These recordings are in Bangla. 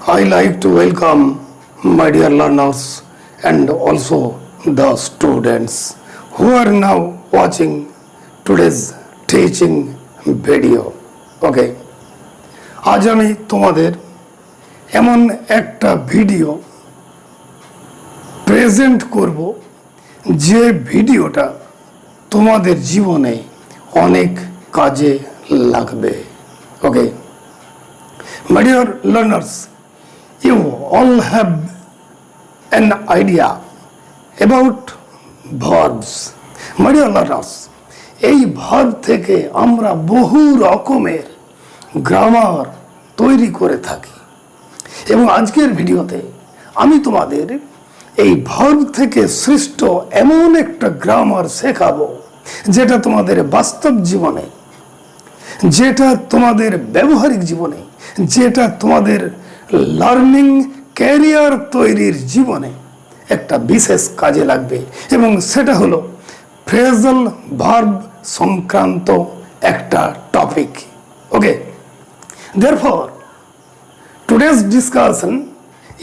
I like to welcome my dear learners and also the students who are now watching today's teaching video. Okay, আজ আমি তোমাদের এমন একটা ভিডিও প্রেজেন্ট করব যে ভিডিওটা তোমাদের জীবনে অনেক কাজে লাগবে. Okay, my dear learners, you all have an idea about verbs. My dear learners, এই ভার্ব থেকে আমরা বহু রকমের গ্রামার তৈরি করে থাকি এবং আজকের ভিডিওতে আমি তোমাদের এই ভার্ব থেকে সৃষ্ট এমন একটা গ্রামার শেখাবো যেটা তোমাদের বাস্তব জীবনে, যেটা তোমাদের ব্যবহারিক জীবনে, যেটা তোমাদের লার্নিং ক্যারিয়ার তৈরির জীবনে একটা বিশেষ কাজে লাগবে এবং সেটা হলো ফ্রেজাল ভার্ব সংক্রান্ত একটা topic. Okay, therefore today's discussion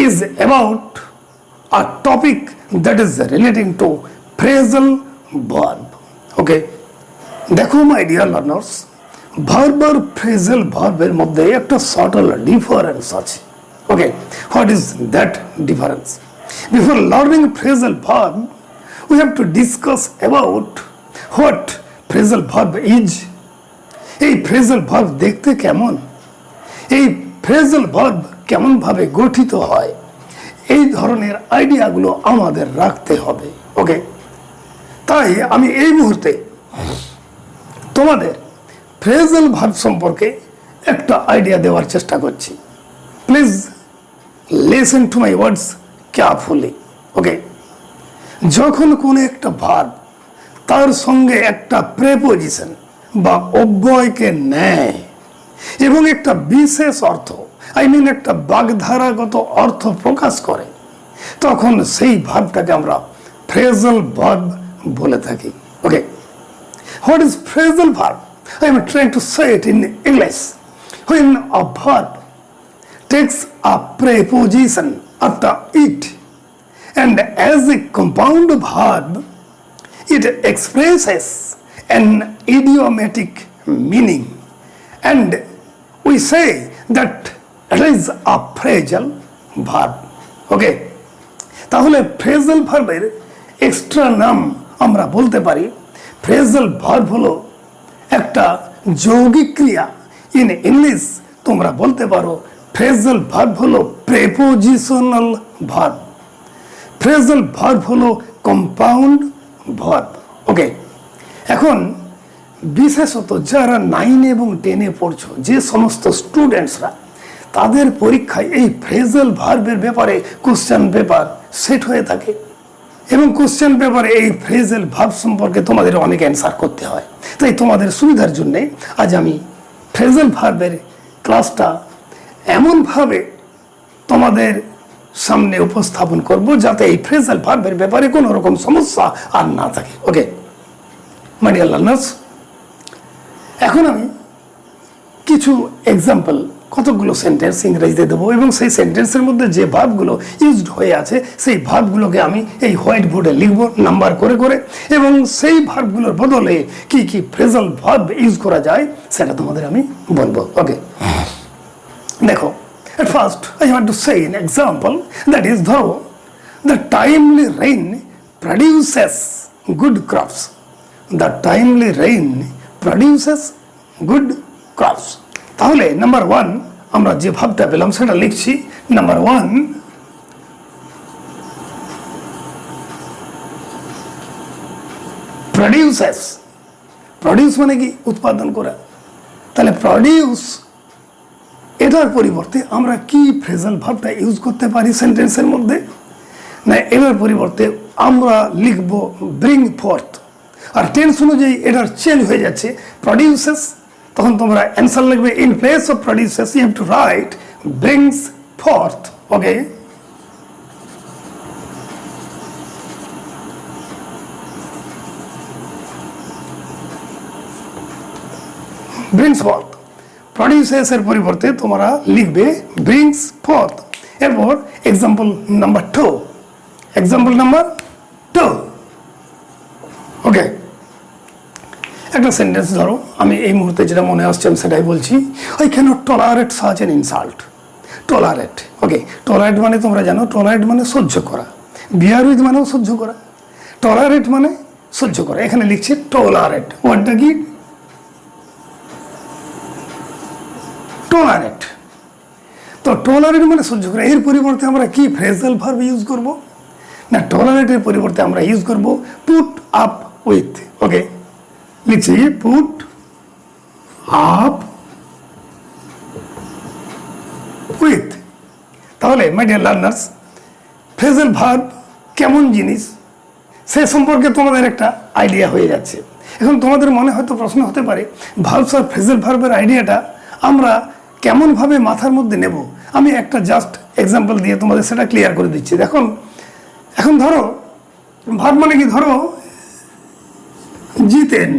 is about a topic that is relating to phrasal verb. Okay, দেখো my dear learners, ভার্ব আর ফ্রেজাল ভার্বের মধ্যে একটা subtle difference আছে. Okay, what is that difference? Before learning phrasal verb, we have to discuss about what phrasal verb is. এই phrasal verb দেখতে কেমন, এই phrasal verb কেমন ভাবে গঠিত হয়, এই ধরনের আইডিয়াগুলো আমাদের রাখতে হবে. ওকে, তাই আমি এই মুহূর্তে তোমাদের phrasal verb সম্পর্কে একটা আইডিয়া দেওয়ার চেষ্টা করছি. Please listen to my words carefully. Okay, যখন কোনো একটা ভার্ব তার সঙ্গে একটা প্রেপোজিশন বা অব্যয়কে নেয় এবং একটা বিশেষ অর্থ, একটা বাগধারাগত অর্থ প্রকাশ করে, তখন সেই ভার্বটাকে আমরা ফ্রেজাল ভার্ব বলে থাকি. Okay, what is phrasal verb? I am trying to say it in English. When a verb takes a preposition after it and as a compound verb, it expresses an idiomatic meaning, and we say that it is a phrasal verb. Okay, তাহলে ফ্রেজাল ভার্বের এক্সট্রা নাম আমরা বলতে পারি ফ্রেজাল ভার্ব হলো একটা যৌগিক ক্রিয়া. ইন ইংলিশ তোমরা বলতে পারো ফ্রেজাল ভার্ব হলো প্রেপোজিশনাল ভার্ব, ফ্রেজাল ভার্ব হলো কম্পাউন্ড ভার্ব. ওকে, এখন বিশেষত যারা 9 এবং 10-এ পড়ছো, যে সমস্ত স্টুডেন্টসরা, তাদের পরীক্ষায় এই ফ্রেজাল ভার্বের ব্যাপারে কোশ্চেন পেপার সেট হয়ে থাকে এবং কোশ্চেন পেপারে এই ফ্রেজাল ভার্ব সম্পর্কে তোমাদের অনেক অ্যান্সার করতে হয়. তাই তোমাদের সুবিধার জন্যে আজ আমি ফ্রেজাল ভার্বের ক্লাসটা এমনভাবে তোমাদের সামনে উপস্থাপন করব যাতে এই ফ্রেজাল ভার্বের ব্যাপারে কোনো রকম সমস্যা আর না থাকে. ওকে মাই ডিয়ার লার্নার্স, এখন আমি কিছু এক্সাম্পল, কতগুলো সেন্টেন্স ইংরেজিতে দেবো এবং সেই সেন্টেন্সের মধ্যে যে ভার্বগুলো ইউজড হয়ে আছে সেই ভার্বগুলোকে আমি এই হোয়াইট বোর্ডে লিখবো নাম্বার করে করে, এবং সেই ভার্বগুলোর বদলে কি কি ফ্রেজাল ভার্ব ইউজ করা যায় সেটা তোমাদের আমি বলবো. ওকে, দেখো, at first I want to say an example, that is, ধরো, the timely rain produces good crops. The timely rain produces good crops. তাহলে নাম্বার 1 আমরা যে ভাবটা পেলাম সেটা লিখছি. Number 1, produces. প্রডিউস মানে কি? উৎপাদন করা. তাহলে প্রডিউস, এটার পরিবর্তে আমরা কি ফ্রেজাল ভার্বটা ইউজ করতে পারি সেন্টেন্সের মধ্যে? না, এটার পরিবর্তে আমরা লিখব ব্রিং ফর্থ. আর টেন্স অনুযায়ী এটার চেঞ্জ হয়ে যাচ্ছে প্রডিউসেস, তখন তোমরা অ্যান্সার লিখবে in place of produces you have to write brings forth. Okay, brings forth. Produces এর পরিবর্তে তোমরা লিখবে ব্রিংস ফর্থ. এরপর example number 2, example number 2। Okay, একটা সেন্টেন্স ধরো, আমি এই মুহূর্তে যেটা মনে আসছে আমি সেটাই বলছি। I cannot tolerate such an insult. Tolerate, okay, tolerate মানে তোমরা জানো, টলারেট মানে সহ্য করা, বিয়ার উইথ মানেও সহ্য করা, টলারেট মানে সহ্য করা। এখানে লিখছি টলারেট, ওয়ার্ডটা কি? টলারেট। তো টলারেট মানে সহ্য করা, এর পরিবর্তে আমরা কি ফ্রেজাল ভার্ব ইউজ করব? না, টলারেটের পরিবর্তে আমরা ইউজ করব পুট আপ উইথ। ওকে, লিখছি পুট আপ উইথ। তাহলে my dear learners, phrasal verb কেমন জিনিস সে সম্পর্কে তোমাদের একটা আইডিয়া হয়ে যাচ্ছে। এখন তোমাদের মনে হয়তো প্রশ্ন হতে পারে, ভার্বস আর ফ্রেজাল ভার্বের আইডিয়াটা আমরা কেমনভাবে মাথার মধ্যে নেব? আমি একটা জাস্ট এক্সাম্পল দিয়ে তোমাদের সেটা ক্লিয়ার করে দিচ্ছি। দেখুন, এখন ধরো ভার্ব মানে কি, ধরো জিতেন,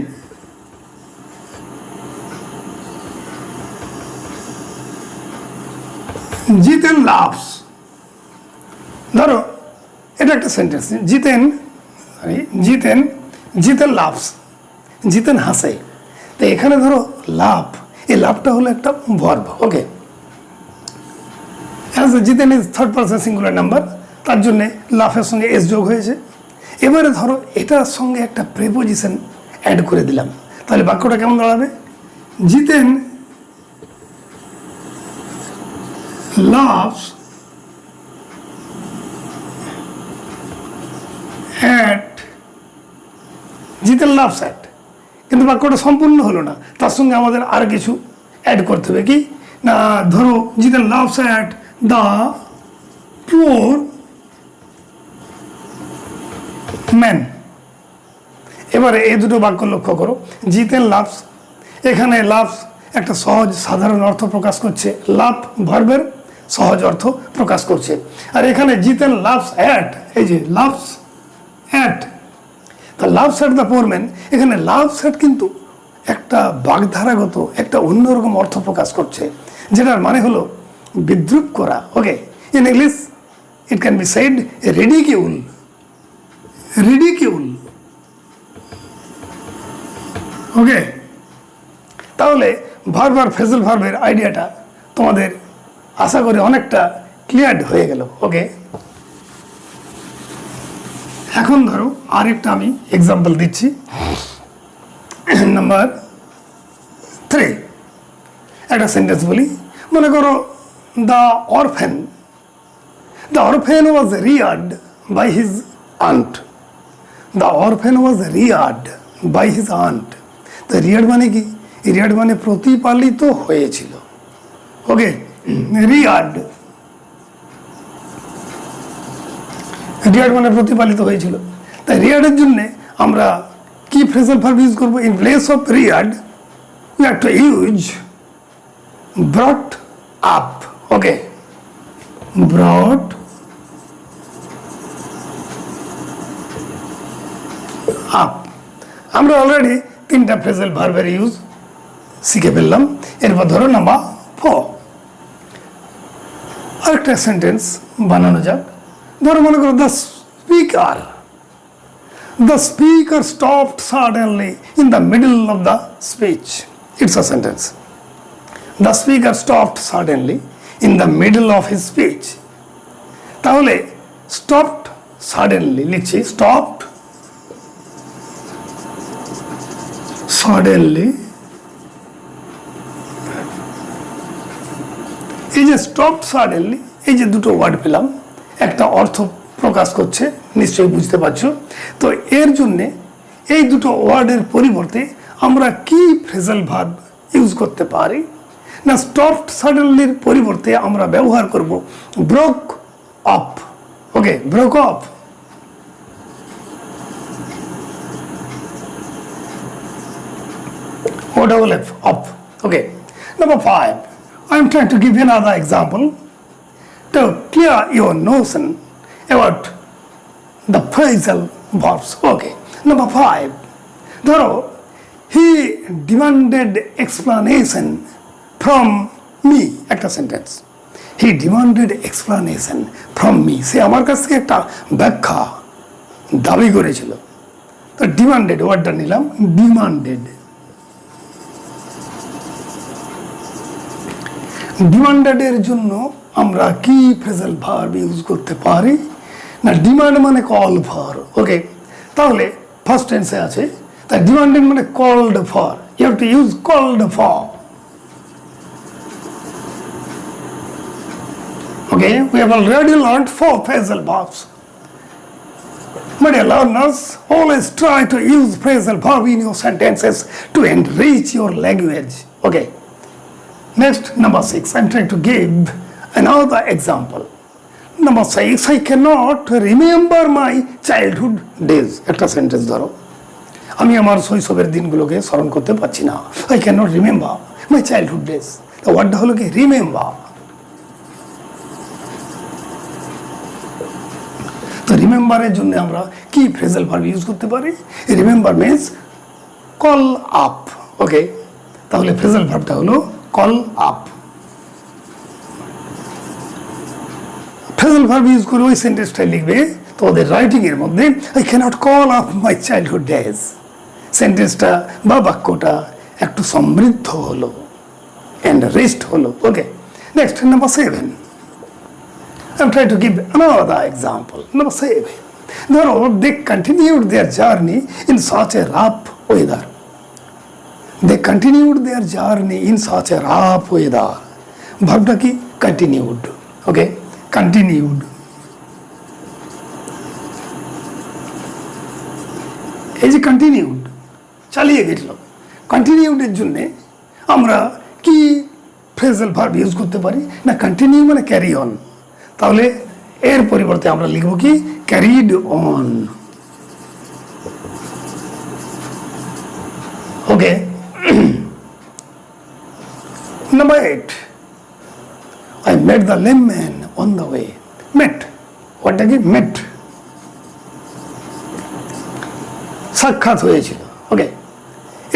জিতেন লাভস। ধরো এটা একটা সেন্টেন্স, জিতেন জিতেন জিতেন লাভস, জিতেন হাসে। তো এখানে ধরো লাভ, এই লাভটা হলো একটা verb. Okay, as Jiten is third person singular number, তার জন্যে লাভের সঙ্গে এস যোগ হয়েছে। এবারে ধরো এটার সঙ্গে একটা প্রেপোজিশন অ্যাড করে দিলাম, তাহলে বাক্যটা কেমন দাঁড়াবে? জিতেন loves at, Jiten laughs at, কিন্তু বাক্যটা সম্পূর্ণ হলো না, তার সঙ্গে আমাদের আর কিছু অ্যাড করতে হবে। কি না, ধরো Jiten laughs at the poor man. এবারে এই দুটো বাক্য লক্ষ্য করো, জিতেন লাভস, এখানে লাভস একটা সহজ সাধারণ অর্থ প্রকাশ করছে, লাভ ভার্বের সহজ অর্থ প্রকাশ করছে। আর এখানে জিতেন লাভস অ্যাট, এই যে লাভস অ্যাট, তা loves at the poor man, এখানে লাভস অ্যাট কিন্তু একটা বাগধারাগত একটা অন্যরকম অর্থ প্রকাশ করছে, যেটার মানে হলো বিদ্রুপ করা। Okay, in English it can be said ridicule, ridicule. Okay, তাহলে ভার্ব আর ফ্রেজাল ভার্বের আইডিয়াটা তোমাদের আশা করি অনেকটা ক্লিয়ার হয়ে গেল। ওকে, এখন ধরো আরেকটা আমি এক্সাম্পল দিচ্ছি, নাম্বার 3। একটা সেন্টেন্স বলি, মনে করো the orphan, the orphan was reared by his aunt, the orphan was reared by his aunt. তো রিয়ার্ড মানে কি? রিয়ার্ড মানে প্রতিপালিত হয়েছিল। ওকে, রিয়ার্ড, রিয়ার্ড মানে প্রতিপালিত হয়েছিল। তাই রিয়ার্ডের জন্য আমরা কি ফ্রেজাল ভার্ব ইউজ করবো? In place of রিয়ার্ড we have to use brought up. Okay, brought up. আমরা অলরেডি 3টা ফ্রেজাল ভার্বের ইউজ শিখে ফেললাম। এরপর ধরো নাম্বার 4, আরেকটা সেন্টেন্স বানানো যাক। ধরো মনে করো the speaker, the speaker stopped suddenly in the middle of the speech. It's a sentence, the speaker stopped suddenly in the middle of his speech. তাহলে স্টপড সাডেনলি লিখছি, স্টপড সাডেনলি। এই যে স্টপড সাডেনলি, এই যে দুটো ওয়ার্ড পেলাম, একটা অর্থ প্রকাশ করছে, নিশ্চয়ই বুঝতে পারছো। তো এর জন্যে এই দুটো ওয়ার্ডের পরিবর্তে আমরা কি ফ্রেজাল ভার্ব ইউজ করতে পারি? না, স্টপড সাডেনলির পরিবর্তে আমরা ব্যবহার করব broke off. Okay, broke off. O-double-F, up. Okay. Number 5. I am trying to give you another example to clear your notion about the phrasal verbs. Okay. Number 5. ধরো, he demanded explanation from me. একটা sentence, he demanded explanation from me, সে আমার কাছ থেকে একটা ব্যাখ্যা দাবি করেছিল। তো ডিমান্ডেড ওয়ার্ডটা নিলাম, ডিমান্ডেড। ডিমান্ডেডের জন্য আমরা কি ফ্রেজাল ভার্ব ইউজ করতে পারি না, ডিমান্ড মানে কল ফর। ওকে, তাহলে ফার্স্ট টেন্সে আছে, তাই ডিমান্ডেড মানে called for, you have to use called for. Okay, we have already learned 4 phrasal verbs. My dear learners, always try to use phrasal verb in your sentences to enrich your language. Okay. Next, number 6. I'm trying to give another example. Number 6. I cannot remember my childhood days. একটা সেন্টেন্স ধরো, আমি আমার শৈশবের দিনগুলোকে স্মরণ করতে পারছি না। I cannot remember my childhood days. তো ওয়ার্ডটা হলো কি রিমেম্বার। তো রিমেম্বারের জন্য আমরা কি ফ্রেজাল ভার্ব ইউজ করতে পারি? Remember means call up. Okay, তাহলে ফ্রেজাল ভার্বটা হলো call up. Phrasal verb use করে ওই সেন্টেন্সটাই লিখবে, তো ওদের রাইটিং এর মধ্যে I can't call up my childhood days, সেন্টেন্সটা বা বাক্যটা একটু সমৃদ্ধ হলো, এন্ড রেস্ট হলো। Okay, next number 7. I'm trying to give another example. Number 7. They continued their journey in such a rough weather. They continued their journey in such a rough weather. Verbটা কি? Continued. Okay, continued. এই যে continued, চালিয়ে গেছিল। continued এর জন্য আমরা কি ফ্রেজাল ভার্ব ইউজ করতে পারি না, কন্টিনিউ মানে ক্যারি অন। তাহলে এর পরিবর্তে আমরা লিখব কি carried on. Okay, number 8. I met the lame man on the way. Met, ওয়ার্ডটা কি? met, সাক্ষাৎ হয়েছিল। ওকে,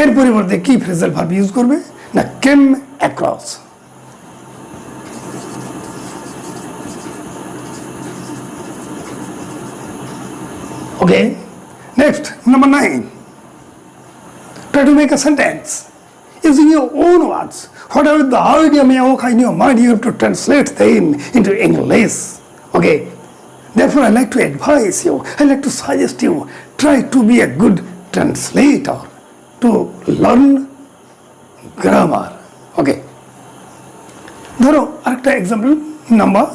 এর পরিবর্তে কি ফ্রেজাল ভার্ব ইউজ করবে না, came across. Okay, next, number 9. Try to make a sentence using your own words. Whatever the idea may occur in your mind, you have to translate them into English. Okay, therefore I like to advise you, I like to suggest you, try to be a good translator to learn grammar. Okay, ধরো আরেকটা example, number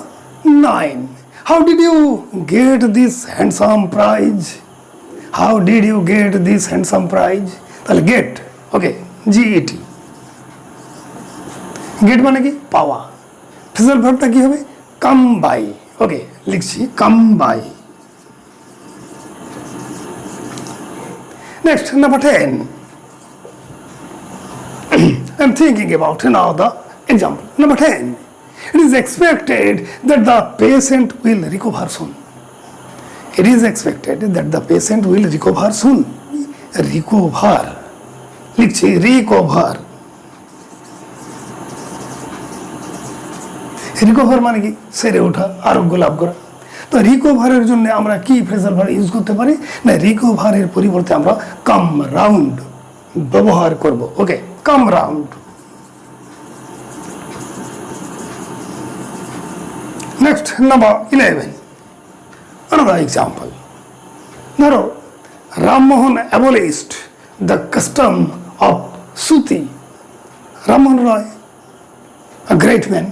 9. How did you get this handsome prize? How did you get this handsome prize? তাহলে get, ওকে, GET। get মানে কি? পাওয়া। ফ্রেজাল ভার্বটা কি হবে? come by। ওকে, লিখছি come by। Next, number 10. I'm thinking about another example. Number 10. It is expected that the patient will recover soon. It is expected that the patient will recover soon. Recover, লিখছি recover। recover মানে কি? সেরে ওঠা, আরোগ্য লাভ করা। তো রিকভারের জন্য আমরা কি ফ্রেজাল ভার্ব ইউজ করতে পারি না, রিকভারের পরিবর্তে আমরা কাম রাউন্ড ব্যবহার করব। ওকে, কাম round. Next, number 11. Another example. ধরো, Rammohan abolished the custom of suti. Rammohan Roy, a great man,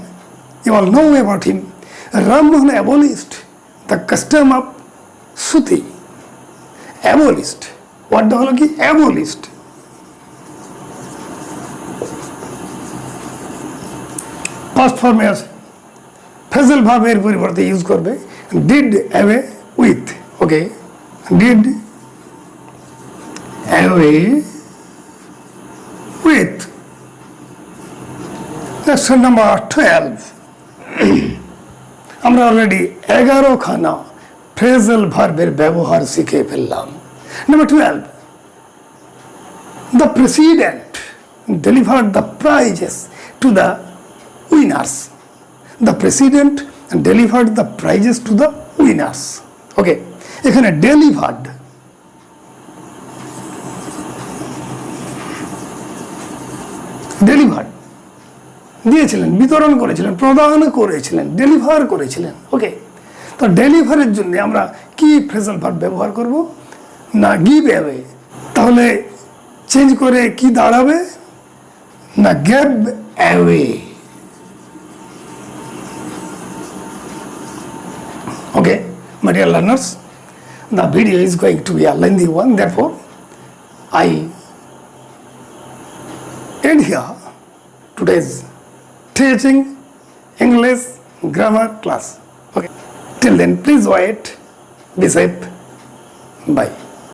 you all know about him. Rammohan abolished the custom of suti. Abolished, what হলো কি? abolished। Past form এ আছে, ফ্রেজাল ভার্বের পরিবর্তে ইউজ করবে did away with. Okay, did away with. Next, number 12. আমরা অলরেডি 11খানা ফ্রেজাল ভার্বের ব্যবহার শিখে ফেললাম। Number 12. The president delivered the prizes to the winners. the president delivered the prizes to the winners. Okay, এখানে delivered দিয়েছিলেন, বিতরণ করেছিলেন, প্রদান করেছিলেন, ডেলিভার করেছিলেন। ওকে, তো ডেলিভারের জন্য আমরা কি ফ্রেজাল ভার্ব ব্যবহার করব? না গিভ অ্যাওয়ে। তাহলে চেঞ্জ করে কি দাঁড়াবে? না gave away. Okay, my dear learners, the video is going to be a lengthy one, therefore I end here today's teaching English grammar class. Okay, till then please wait, be safe, bye.